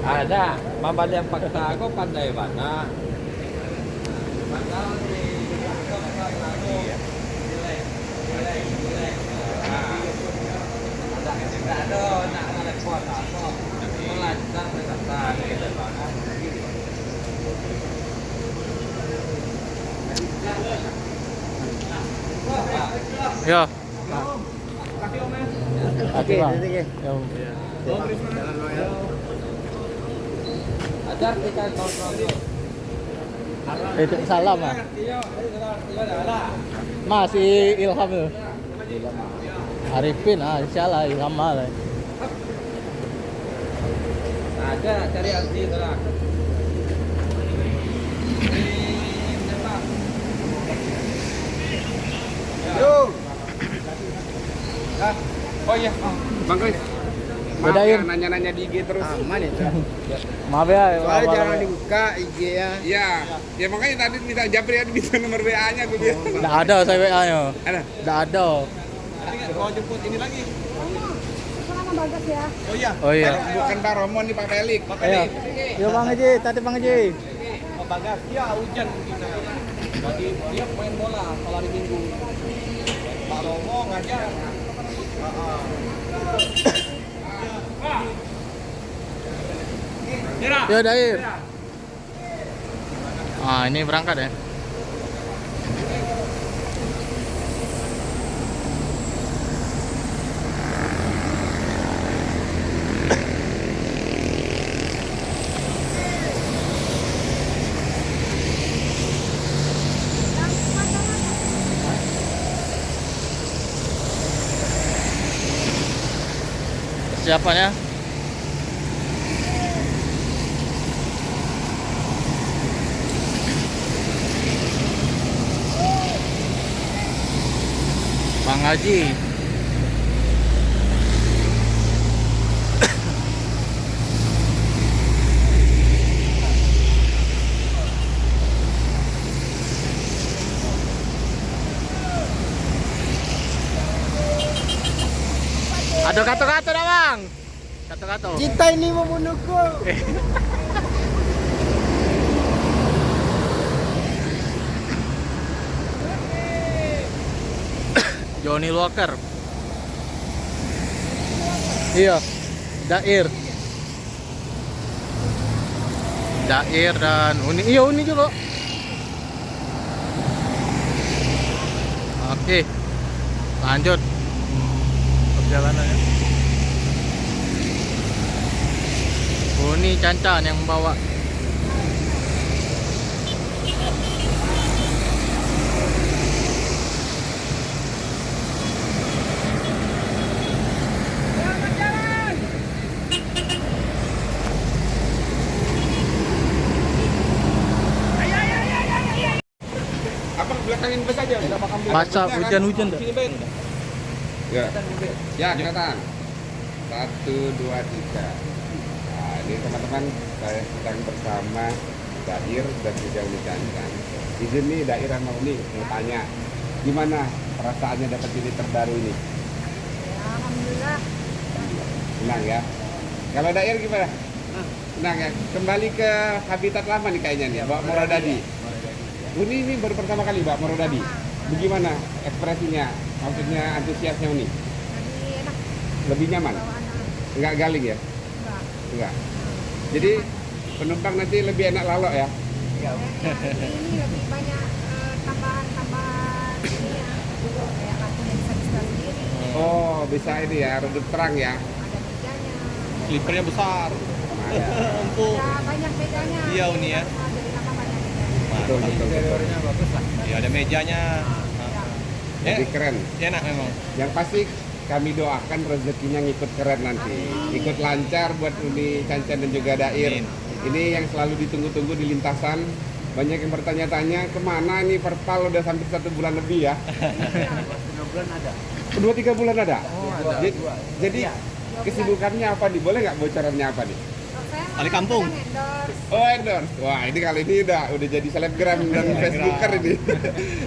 Ada, mabal yang pagtago, panday ba na? Yo. Oke, Bang. sige. Yo. Ajar kita kontrol. Itu salam ah. Masih Ilham tuh. Arifin insyaallah Ilham malah. Ada cari arti lah. Yo. Oh iya, Bang Kris. Maaf Bedain. ya, nanya-nanya di IG terus. Aman itu. Maaf ya. Soalnya jarang dibuka IG-nya. Iya, ya makanya tadi minta Japri ada minta nomor WA-nya gue bilang. Enggak ada saya WA-nya. Ada. Enggak ada. Mau jemput ini lagi. Sama Bagas ya. Oh iya. Oh iya. Bukan Pak Romon nih Pak Pelik. Pak Ayo. Pelik. Yo Bang Haji, tadi Bang Haji. Oh Bagas, dia hujan begini. Jadi dia main bola kalau hari Minggu. Pak Romo ngajar. Yo Dair. Ini berangkat ya. Persiapannya Bang Haji. Ada kata-kata dah Bang. Kata-kata. Cinta ini membunuhku. Johnny Walker. Iya. Dair. Dair dan Uni. Iya Uni juga. Oke. Lanjut perjalanannya. Uni Cancan yang membawa. Abang belakangin bus aja. Basah hujan-hujan dah. Sini Ben. Ya. Ya, kelihatan. 1 2 3. Nah, ini teman-teman saya sedang bersama Dair dan juga Uni Cancan. Di sini Dair sama Uni mau tanya, gimana perasaannya dapat ini terbaru ini? Ya, alhamdulillah. Senang ya. Kalau Dair gimana? Senang ya. Kembali ke habitat lama nih kayaknya nih, Mbak Moradadi. Uni ini baru pertama kali Mbak Moradadi. Bagaimana ekspresinya? Maksudnya antusiasnya Uni? Jadi enak Lebih nyaman? bawa anak. Enggak galing ya? Enggak. Enggak. Jadi penumpang nanti lebih enak lalok ya? Ini lebih banyak tambahan-tambahan ini ya. Kayak kartunya bisa di-setel sendiri. Oh, bisa ini ya, redup terang ya. Ada mejanya. Slipernya besar. Ada. Empuk. Ya, banyak mejanya. Iya, Uni ya. Jadi nama banyak mejanya. Betul, betul, betul. bagus lah. Ya ada mejanya. Lebih keren. Enak memang. Yang pasti kami doakan rezekinya ngikut keren nanti. Ikut lancar buat Uni Cancan dan juga Dair. Amin. Ini yang selalu ditunggu-tunggu di lintasan. Banyak yang bertanya-tanya kemana nih Perpal udah sampai 1 bulan lebih ya? 2-3 bulan ada. Jadi kesibukannya apa nih? Boleh nggak bocorannya apa nih? Kalau saya Kali kampung. kadang endorse. Oh endorse. Wah ini kali ini udah jadi selebgram dan Facebooker ini.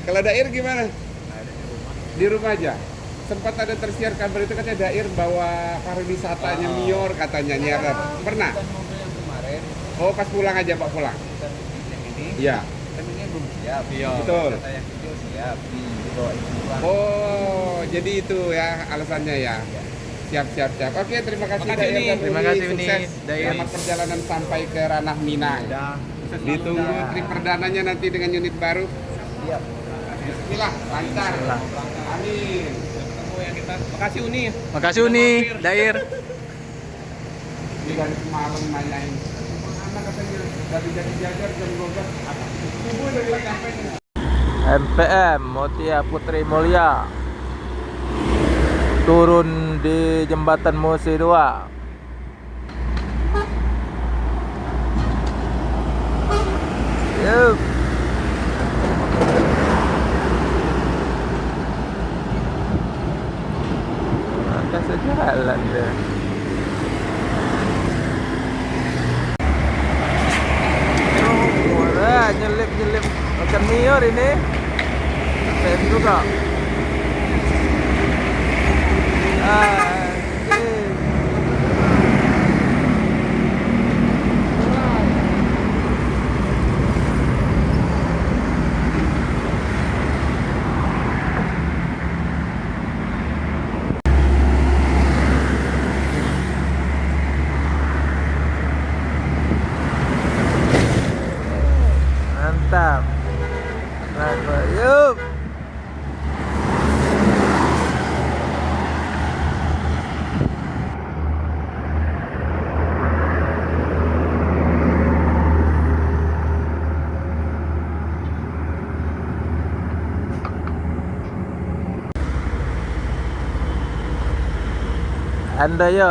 Kalau Dair gimana? Di rumah aja. Sempat ada tersiar kabar itu katanya Dair bawa pariwisatanya Mior katanya nyiaran. Pernah? Oh, pas pulang aja Pak pulang. Kita yang ini, Iya. kan ini belum siap. Iya. Betul. Kata yang kecil siap, dibawain pulang. Oh, jadi itu ya alasannya ya. Siap. Oke, terima kasih Makasih, Dair Uni. dan Terima Uni. kasih, Uni. Sukses. Dair. Selamat perjalanan sampai ke ranah Minang. Udah. Ditunggu trip perdananya nanti dengan unit baru. Siap. Bismillah, lancar. Bismillah. Amin. Ketemu ya kita. Makasih Uni. Makasih Uni, Dair. Ini dari semalam nanyain. Mana katanya dari jadi jajar jam 12. Subuh dari sampai. MPM Mutia Putri Mulia turun di jembatan Musi 2. Yup. Maka sejalan deh. Oh, nyelip makan miur ini. Saya juga. Mantap. Yuk.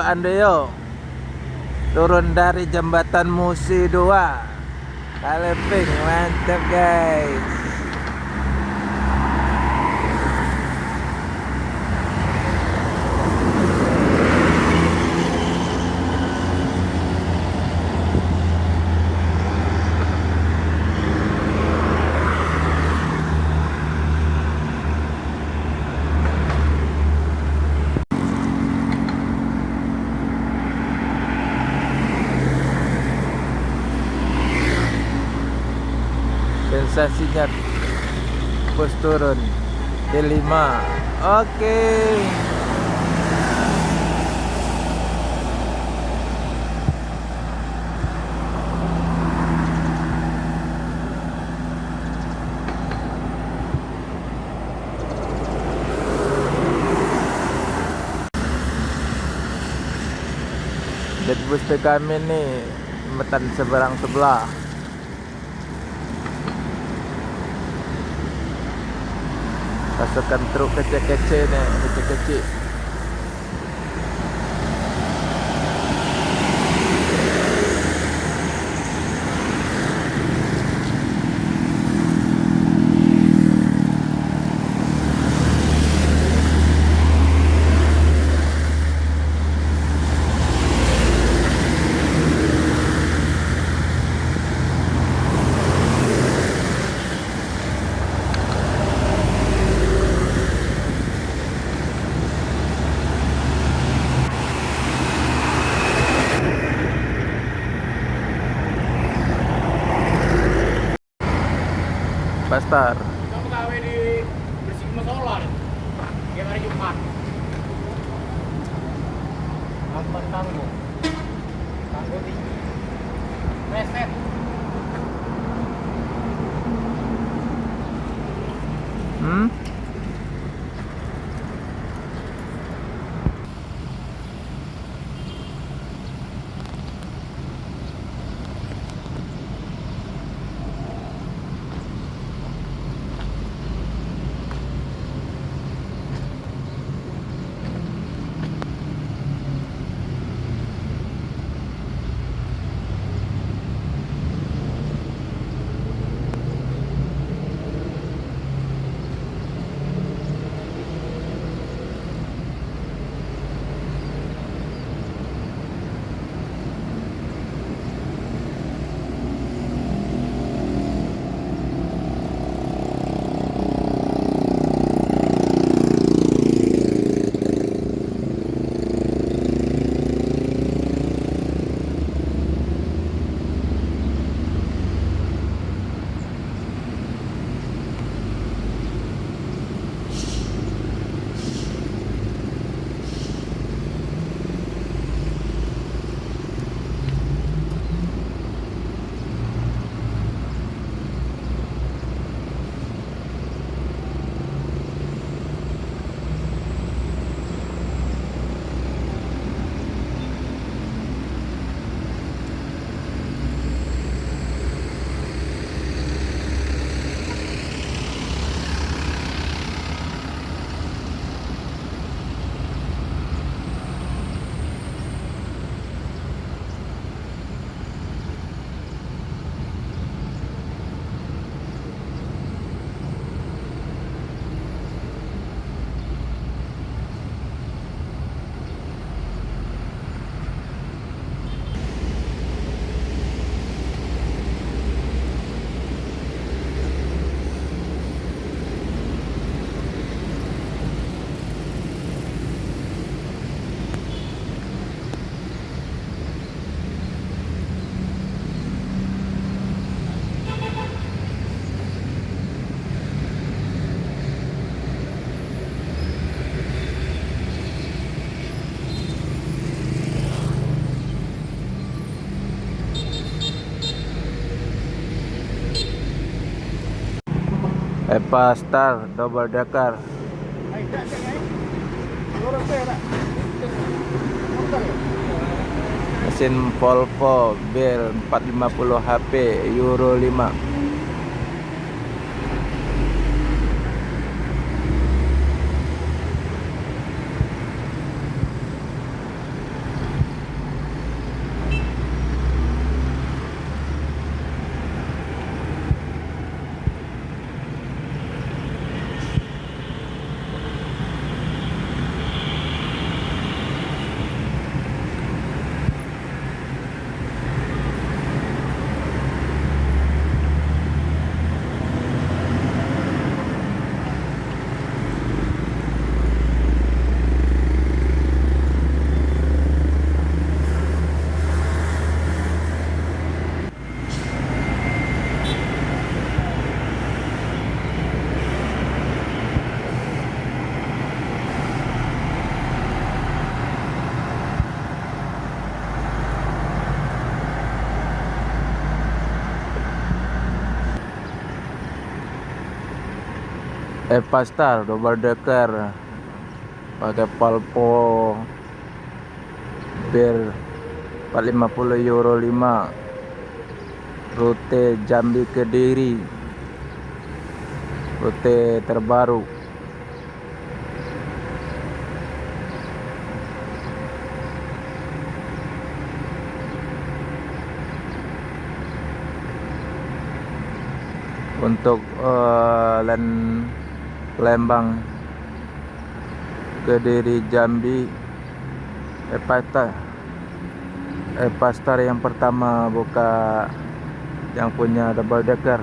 Andoyo turun dari jembatan Musi 2. Kaleping, mantap guys. Sensasinya bus turun D5. Oke. Dan bus kami nih jembatan seberang sebelah. Pasukan truk kecil-kecil nih, kecil-kecil. Pastar. Kamu gawe di bersih musola. Tiap hari Jumat. Ampan tangguh. Tangguh di reset. Epa Star double decker. Mesin Volvo Bel 450 HP Euro 5. Epa Star double decker pakai Volvo Bel 450 Euro 5, rute Jambi Kediri, rute terbaru. Untuk land Lembang Kediri Jambi, Epa Star yang pertama buka yang punya double decker.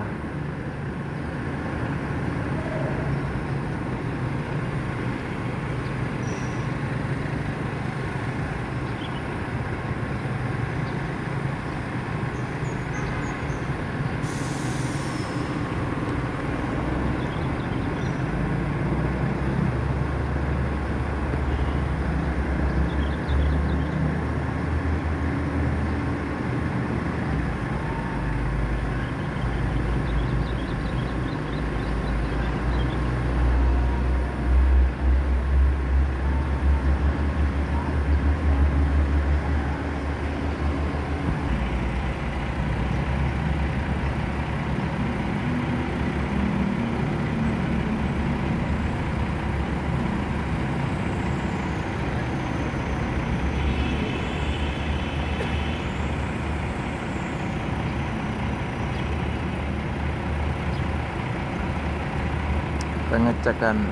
Pengecekan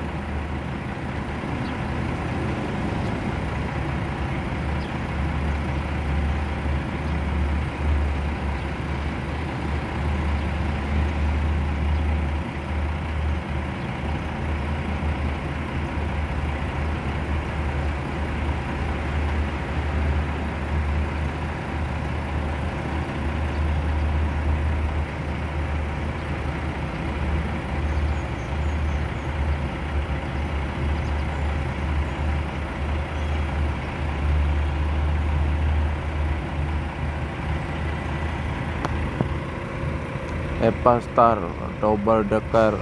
Epa Star double decker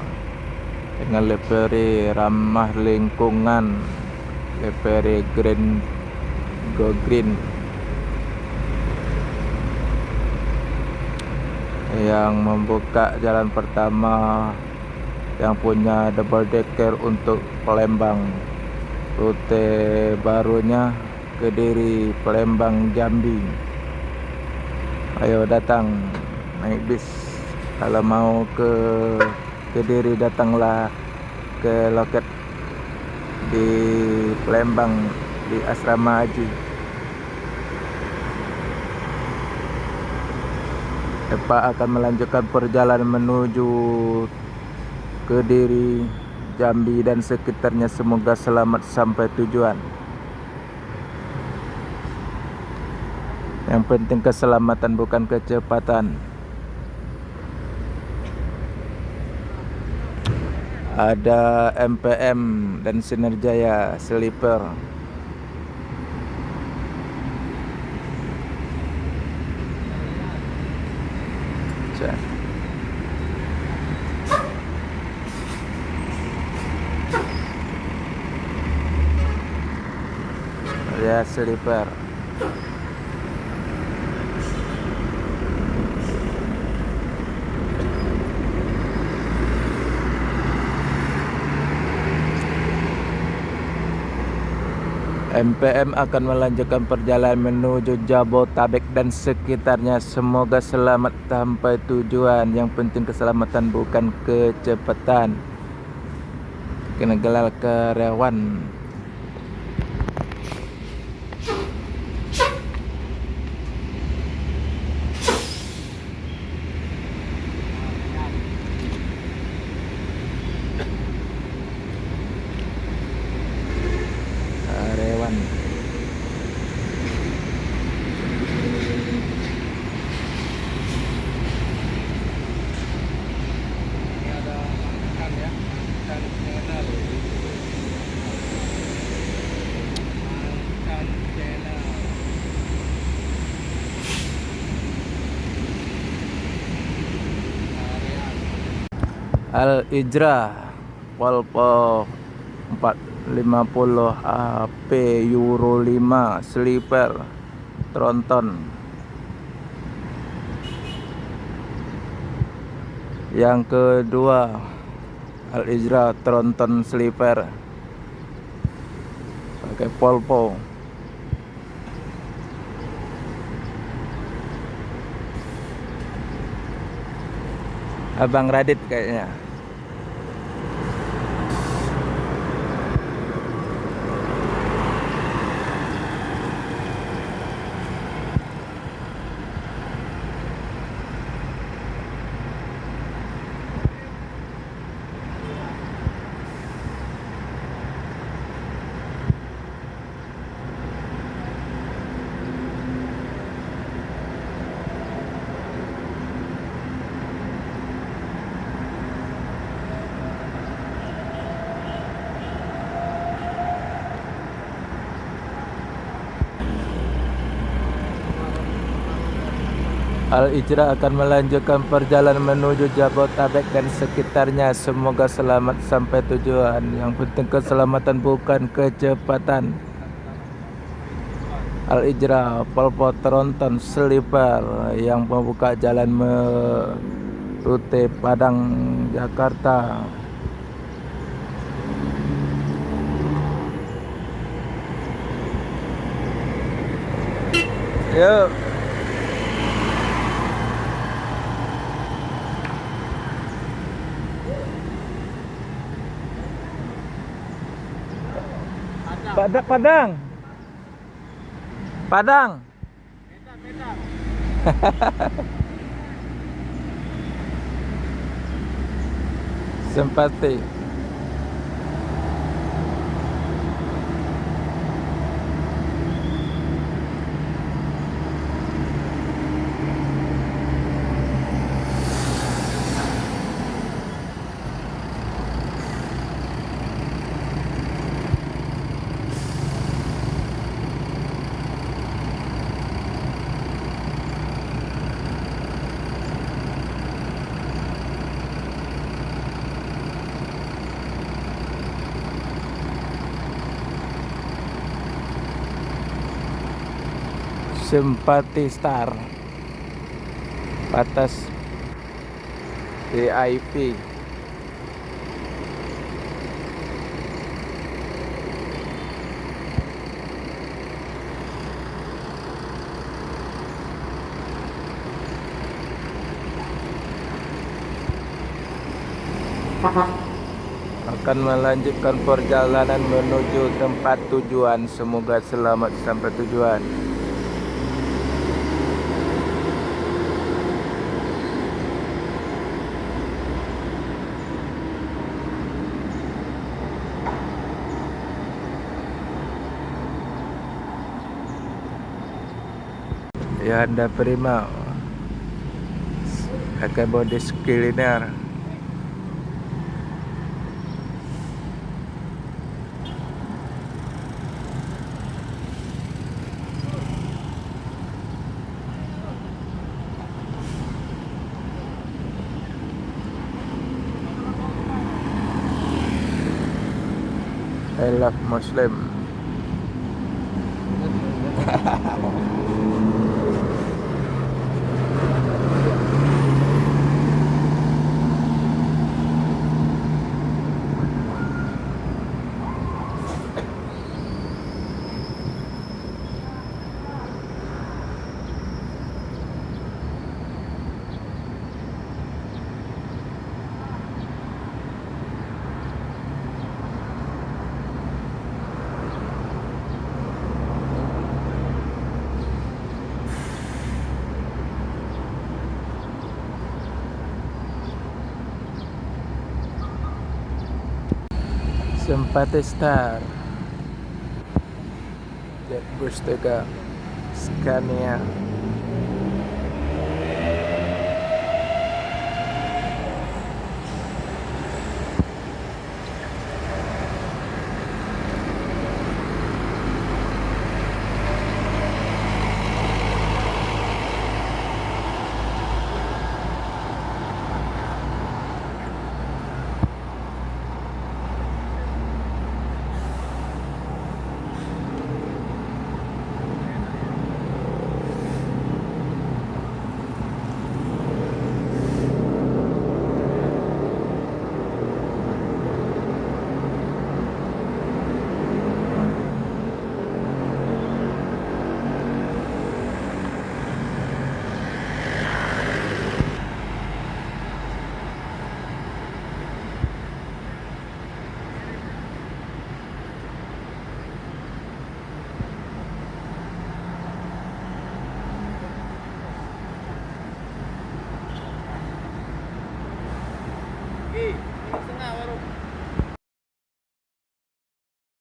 dengan livery ramah lingkungan, livery green go green, yang membuka jalan pertama yang punya double decker untuk Palembang. Rute barunya Kediri, Palembang, Jambi. Ayo datang naik bis. Kalau mau ke Kediri datanglah ke loket di Palembang di Asrama Haji. Epa akan melanjutkan perjalanan menuju Kediri, Jambi dan sekitarnya. Semoga selamat sampai tujuan. Yang penting keselamatan, bukan kecepatan. Ada MPM dan Sinerjaya Sleeper. Cek. Ya, sleeper. MPM akan melanjutkan perjalanan menuju Jabotabek dan sekitarnya. Semoga selamat sampai tujuan. Yang penting keselamatan, bukan kecepatan. Kena gelar karyawan. Karyawan. Ini ada ikan ya, ikan channel. Ikan channel. Al-Ijra Volvo 450 AP Euro 5 sleeper tronton. Yang kedua Al-Ijra tronton sleeper pakai Volvo. Abang Radit kayaknya. Al-Ijra akan melanjutkan perjalanan menuju Jabotabek dan sekitarnya. Semoga selamat sampai tujuan. Yang penting keselamatan, bukan kecepatan. Al-Ijra Volvo tronton sleeper yang membuka jalan rute Padang Jakarta. Yuk. Padang. Padang. Simpati. Simpati Star batas VIP. Akan melanjutkan perjalanan menuju tempat tujuan. Semoga selamat sampai tujuan. Ya, Anda Prima pakai body kuliner. I love Muslim. Simpatistar Jet Bustega Scania